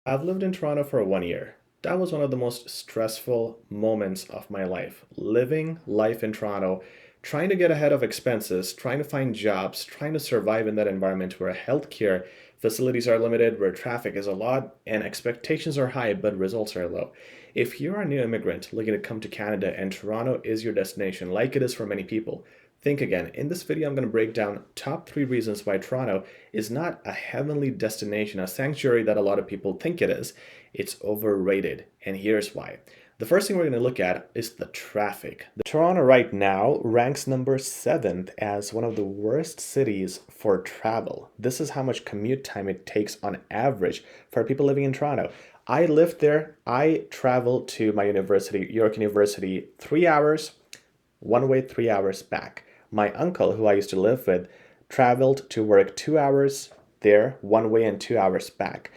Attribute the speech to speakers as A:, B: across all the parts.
A: I've lived in Toronto for 1 year. That was one of the most stressful moments of my life. Living life in Toronto, trying to get ahead of expenses, trying to find jobs, trying to survive in that environment where healthcare facilities are limited, where traffic is a lot, and expectations are high, but results are low. If you're a new immigrant looking to come to Canada and Toronto is your destination, like it is for many people, think again. In this video, I'm going to break down top 3 reasons why Toronto is not a heavenly destination, a sanctuary that a lot of people think it is. It's overrated, and here's why. The first thing we're going to look at is the traffic. Toronto right now ranks number 7th as one of the worst cities for travel. This is how much commute time it takes on average for people living in Toronto. I lived there. I traveled to my university, York University, 3 hours one way, 3 hours back. My uncle, who I used to live with, traveled to work 2 hours there, one way, and 2 hours back.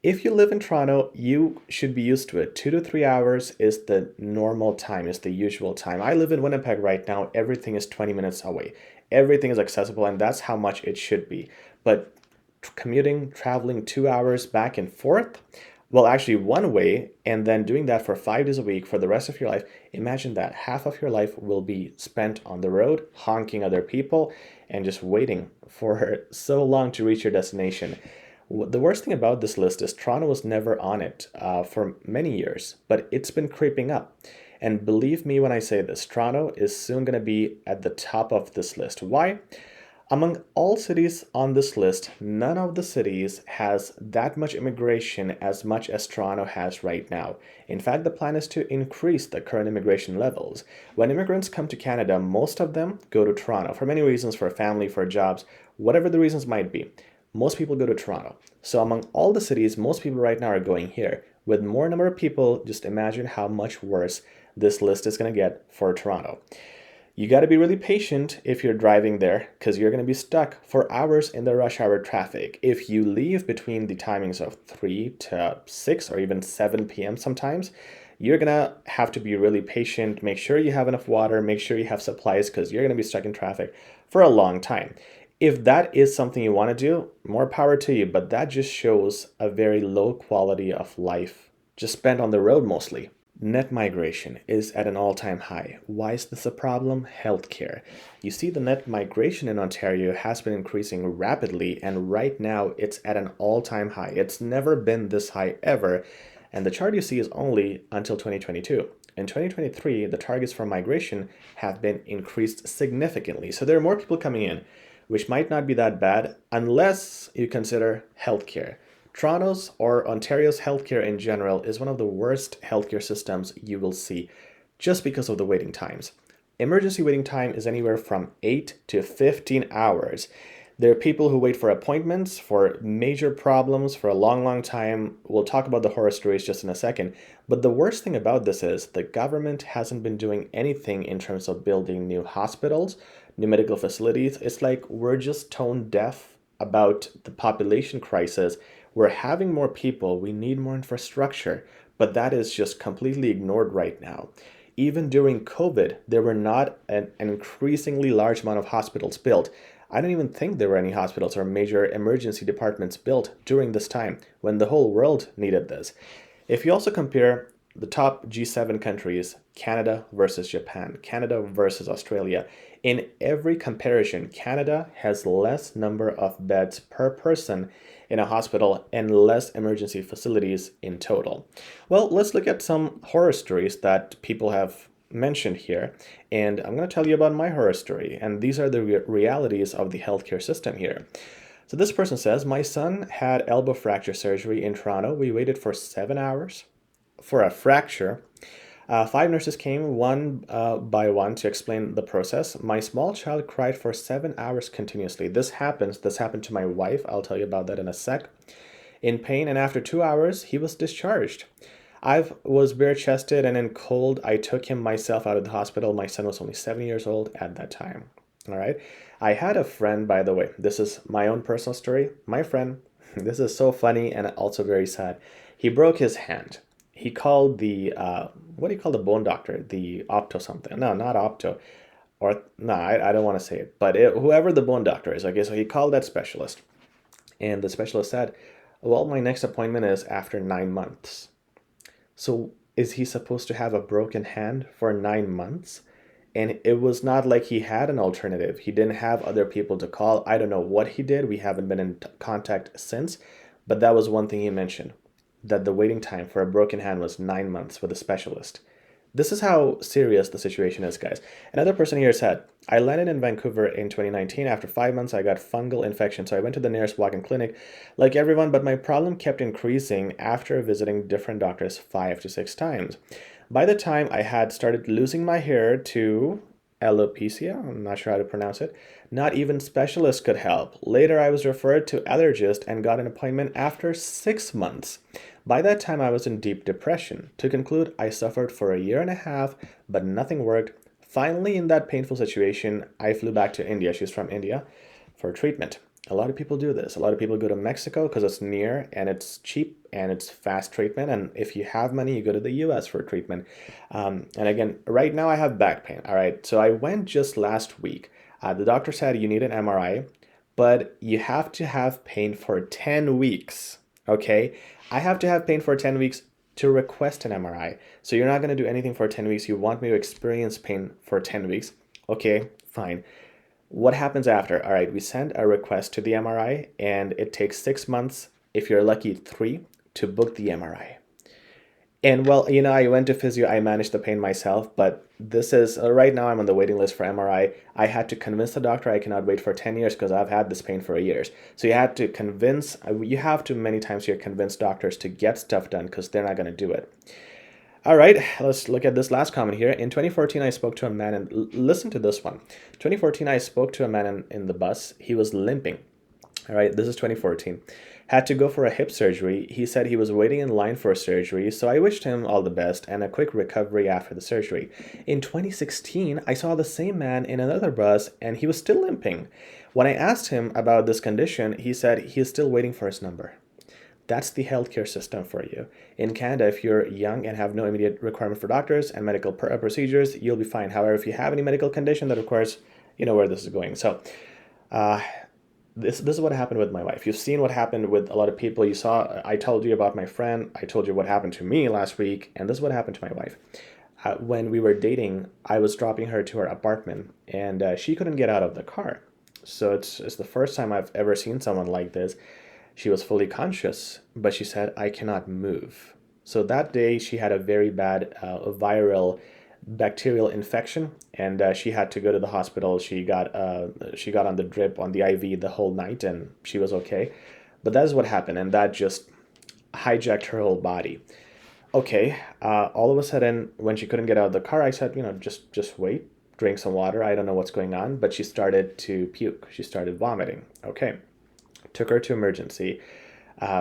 A: If you live in Toronto, you should be used to it. 2 to 3 hours is the normal time, is the usual time. I live in Winnipeg right now. Everything is 20 minutes away. Everything is accessible, and that's how much it should be. But commuting, traveling 2 hours back and forth, well, actually one way, and then doing that for 5 days a week for the rest of your life, imagine that half of your life will be spent on the road, honking other people, and just waiting for so long to reach your destination. The worst thing about this list is Toronto was never on it for many years, but it's been creeping up. And believe me when I say this, Toronto is soon going to be at the top of this list. Why? Among all cities on this list, none of the cities has that much immigration as much as Toronto has right now. In fact, the plan is to increase the current immigration levels. When immigrants come to Canada, most of them go to Toronto for many reasons, for family, for jobs, whatever the reasons might be. Most people go to Toronto. So among all the cities, most people right now are going here. With more number of people, just imagine how much worse this list is going to get for Toronto. You got to be really patient if you're driving there because you're going to be stuck for hours in the rush hour traffic. If you leave between the timings of 3 to 6 or even 7 p.m. sometimes, you're going to have to be really patient. Make sure you have enough water, make sure you have supplies because you're going to be stuck in traffic for a long time. If that is something you want to do, more power to you, but that just shows a very low quality of life, just spent on the road mostly. Net migration is at an all-time high. Why is this a problem? Healthcare. You see, the net migration in Ontario has been increasing rapidly, and right now it's at an all-time high. It's never been this high ever, and the chart you see is only until 2022. In 2023, the targets for migration have been increased significantly. So there are more people coming in, which might not be that bad unless you consider healthcare. Toronto's or Ontario's healthcare in general is one of the worst healthcare systems you will see just because of the waiting times. Emergency waiting time is anywhere from 8 to 15 hours. There are people who wait for appointments, for major problems for a long, long time. We'll talk about the horror stories just in a second. But the worst thing about this is the government hasn't been doing anything in terms of building new hospitals, new medical facilities. It's like we're just tone deaf about the population crisis. We're having more people, we need more infrastructure, but that is just completely ignored right now. Even during COVID, there were not an increasingly large amount of hospitals built. I don't even think there were any hospitals or major emergency departments built during this time when the whole world needed this. If you also compare the top G7 countries, Canada versus Japan, Canada versus Australia, in every comparison, Canada has less number of beds per person in a hospital and less emergency facilities in total. Well, let's look at some horror stories that people have mentioned here. And I'm going to tell you about my horror story. And these are the realities of the healthcare system here. So this person says, my son had elbow fracture surgery in Toronto. We waited for 7 hours for a fracture. 5 nurses came one by one to explain the process. My small child cried for 7 hours continuously. This happened to my wife. I'll tell you about that in a sec. In pain, and after 2 hours, he was discharged. I was bare-chested and in cold. I took him myself out of the hospital. My son was only 7 years old at that time. All right. I had a friend, by the way. This is my own personal story. My friend, this is so funny and also very sad. He broke his hand. He called the, what do you call the bone doctor? The opto something. No, not opto. Or, no, I don't want to say it. But whoever the bone doctor is, okay, so he called that specialist. And the specialist said, Well, my next appointment is after 9 months. So is he supposed to have a broken hand for 9 months? And it was not like he had an alternative. He didn't have other people to call. I don't know what he did. We haven't been in contact since. But that was one thing he mentioned, that the waiting time for a broken hand was 9 months with a specialist. This is how serious the situation is, guys. Another person here said, I landed in Vancouver in 2019. After 5 months, I got fungal infection, so I went to the nearest walk-in clinic like everyone, but my problem kept increasing after visiting different doctors 5 to 6 times. By the time I had started losing my hair to alopecia, I'm not sure how to pronounce it, not even specialists could help. Later, I was referred to allergist and got an appointment after 6 months. By that time, I was in deep depression. To conclude, I suffered for a year and a half, but nothing worked. Finally, in that painful situation, I flew back to India. She's from India for treatment. A lot of people do this. A lot of people go to Mexico because it's near and it's cheap and it's fast treatment. And if you have money, you go to the US for treatment. And again, right now I have back pain. All right. So I went just last week. The doctor said you need an MRI, but you have to have pain for 10 weeks. Okay. I have to have pain for 10 weeks to request an MRI. So you're not going to do anything for 10 weeks. You want me to experience pain for 10 weeks. Okay, fine. What happens after? All right, we send a request to the MRI and it takes 6 months, if you're lucky, 3, to book the MRI. And well, I went to physio, I managed the pain myself, but this is right now I'm on the waiting list for MRI. I had to convince the doctor I cannot wait for 10 years because I've had this pain for years. So you have to many times here convince doctors to get stuff done because they're not going to do it. All right, let's look at this last comment here. In 2014, I spoke to a man, and listen to this one. 2014, I spoke to a man in the bus. He was limping. All right, this is 2014. Had to go for a hip surgery. He said he was waiting in line for a surgery, so I wished him all the best and a quick recovery after the surgery. In 2016, I saw the same man in another bus, and he was still limping. When I asked him about this condition, he said he is still waiting for his number. That's the healthcare system for you. In Canada, if you're young and have no immediate requirement for doctors and medical procedures, you'll be fine. However, if you have any medical condition, that of course, you know where this is going. So, this is what happened with my wife. You've seen what happened with a lot of people. You saw, I told you about my friend. I told you what happened to me last week, and this is what happened to my wife. When we were dating, I was dropping her to her apartment, and she couldn't get out of the car. So it's the first time I've ever seen someone like this. She was fully conscious, but she said, I cannot move. So that day, she had a very bad viral bacterial infection, and she had to go to the hospital. She got on the drip on the IV the whole night, and she was okay. But that's what happened, and that just hijacked her whole body. Okay, all of a sudden, when she couldn't get out of the car, I said, just wait, drink some water. I don't know what's going on, but she started to puke. She started vomiting. Okay. Took her to emergency.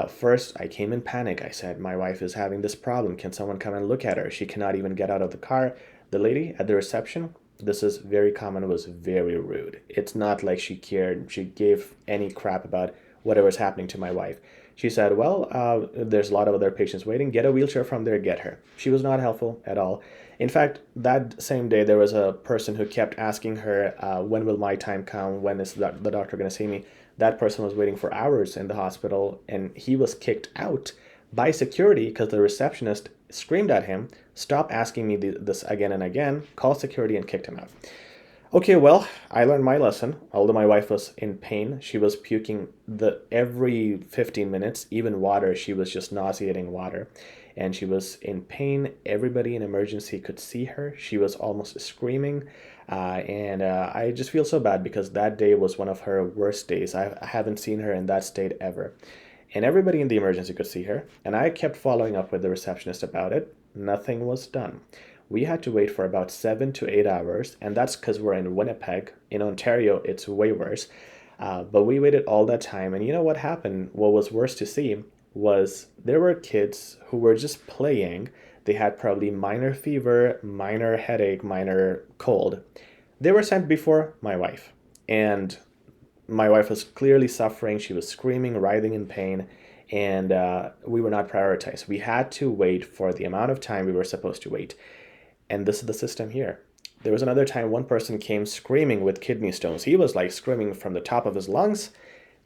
A: First, I came in panic. I said, my wife is having this problem. Can someone come and look at her? She cannot even get out of the car. The lady at the reception, this is very common, was very rude. It's not like she cared. She gave any crap about whatever's happening to my wife. She said, well, there's a lot of other patients waiting. Get a wheelchair from there, get her. She was not helpful at all. In fact, that same day, there was a person who kept asking her, when will my time come? When is the doctor going to see me? That person was waiting for hours in the hospital, and he was kicked out by security because the receptionist screamed at him, stop asking me this again and again, called security and kicked him out. Okay, well, I learned my lesson. Although my wife was in pain, she was puking every 15 minutes, even water, she was just nauseating water. And she was in pain. Everybody in emergency could see her. She was almost screaming. And I just feel so bad because that day was one of her worst days. I haven't seen her in that state ever. And everybody in the emergency could see her. And I kept following up with the receptionist about it. Nothing was done. We had to wait for about 7 to 8 hours, and that's because we're in Winnipeg. In Ontario, it's way worse. But we waited all that time, and you know what happened? What was worse to see was there were kids who were just playing. They had probably minor fever, minor headache, minor cold. They were sent before my wife, and my wife was clearly suffering. She was screaming, writhing in pain, and we were not prioritized. We had to wait for the amount of time we were supposed to wait. And this is the system here. There was another time one person came screaming with kidney stones. He was like screaming from the top of his lungs.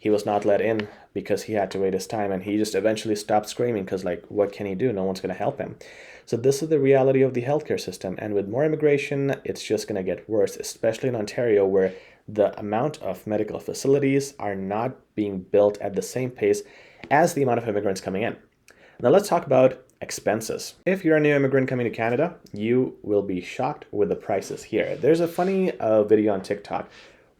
A: he was not let in because he had to wait his time, and he just eventually stopped screaming because, like, what can he do? No one's going to help him. So this is the reality of the healthcare system, and with more immigration, it's just going to get worse, especially in Ontario, where the amount of medical facilities are not being built at the same pace as the amount of immigrants coming in. Now let's talk about expenses. If you're a new immigrant coming to Canada, you will be shocked with the prices here. There's a funny video on TikTok.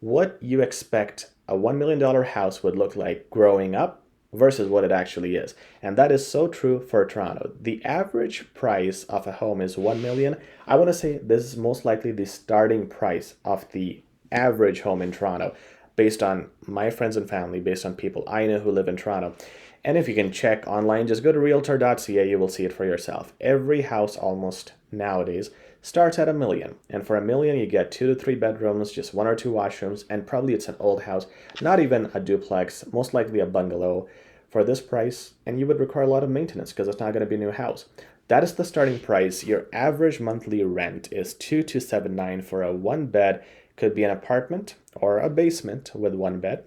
A: What you expect a $1 million house would look like growing up versus what it actually is. And that is so true for Toronto. The average price of a home is $1 million. I want to say this is most likely the starting price of the average home in Toronto, based on my friends and family, based on people I know who live in Toronto. And if you can check online, just go to realtor.ca, you will see it for yourself. Every house almost nowadays starts at $1 million. And for $1 million, you get 2 to 3 bedrooms, just 1 or 2 washrooms, and probably it's an old house, not even a duplex, most likely a bungalow for this price. And you would require a lot of maintenance because it's not going to be a new house. That is the starting price. Your average monthly rent is $2,279 for a 1-bed, could be an apartment or a basement with 1 bed.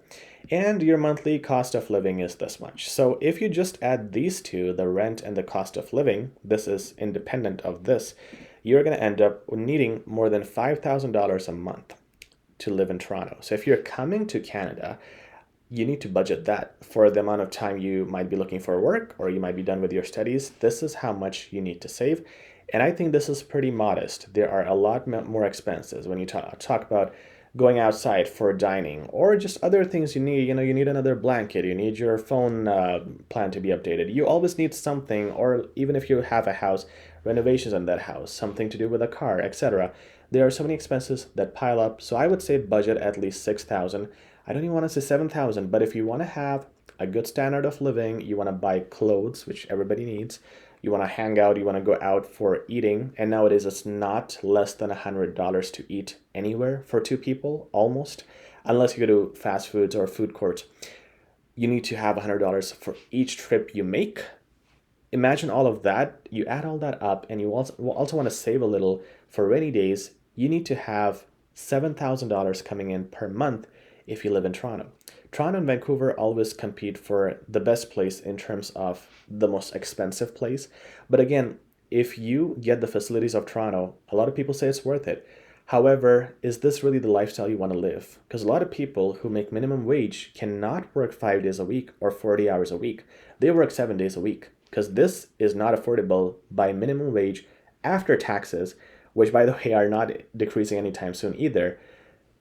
A: And your monthly cost of living is this much. So if you just add these two, the rent and the cost of living, this is independent of this, you're going to end up needing more than $5,000 a month to live in Toronto. So if you're coming to Canada, you need to budget that for the amount of time you might be looking for work or you might be done with your studies. This is how much you need to save. And I think this is pretty modest. There are a lot more expenses when you talk about going outside for dining or just other things you need. You know, you need another blanket, you need your phone plan to be updated. You always need something, or even if you have a house, renovations on that house, something to do with a car, etc. There are so many expenses that pile up. So I would say budget at least $6,000. I don't even want to say $7,000, but if you want to have a good standard of living, you want to buy clothes, which everybody needs, you want to hang out, you want to go out for eating, and nowadays it's not less than $100 to eat anywhere for 2 people, almost, unless you go to fast foods or food courts. You need to have $100 for each trip you make. Imagine all of that. You add all that up, and you also want to save a little for rainy days. You need to have $7,000 coming in per month if you live in Toronto. Toronto and Vancouver always compete for the best place in terms of the most expensive place. But again, if you get the facilities of Toronto, a lot of people say it's worth it. However, is this really the lifestyle you want to live? Because a lot of people who make minimum wage cannot work 5 days a week or 40 hours a week. They work 7 days a week because this is not affordable by minimum wage after taxes, which, by the way, are not decreasing anytime soon either.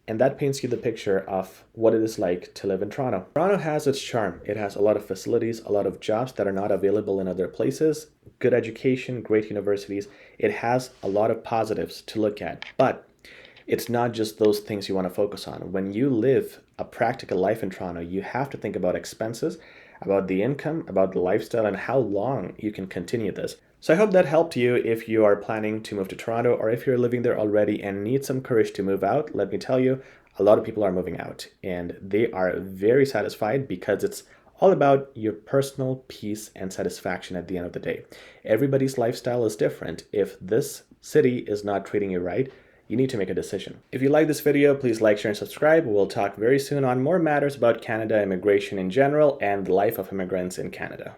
A: And that paints you the picture of what it is like to live in Toronto. Toronto has its charm. It has a lot of facilities, a lot of jobs that are not available in other places, good education, great universities. It has a lot of positives to look at. But it's not just those things you want to focus on. When you live a practical life in Toronto, you have to think about expenses, about the income, about the lifestyle, and how long you can continue this. So I hope that helped you if you are planning to move to Toronto, or if you're living there already and need some courage to move out. Let me tell you, a lot of people are moving out and they are very satisfied because it's all about your personal peace and satisfaction at the end of the day. Everybody's lifestyle is different. If this city is not treating you right, you need to make a decision. If you like this video, please like, share, and subscribe. We'll talk very soon on more matters about Canada, immigration in general, and the life of immigrants in Canada.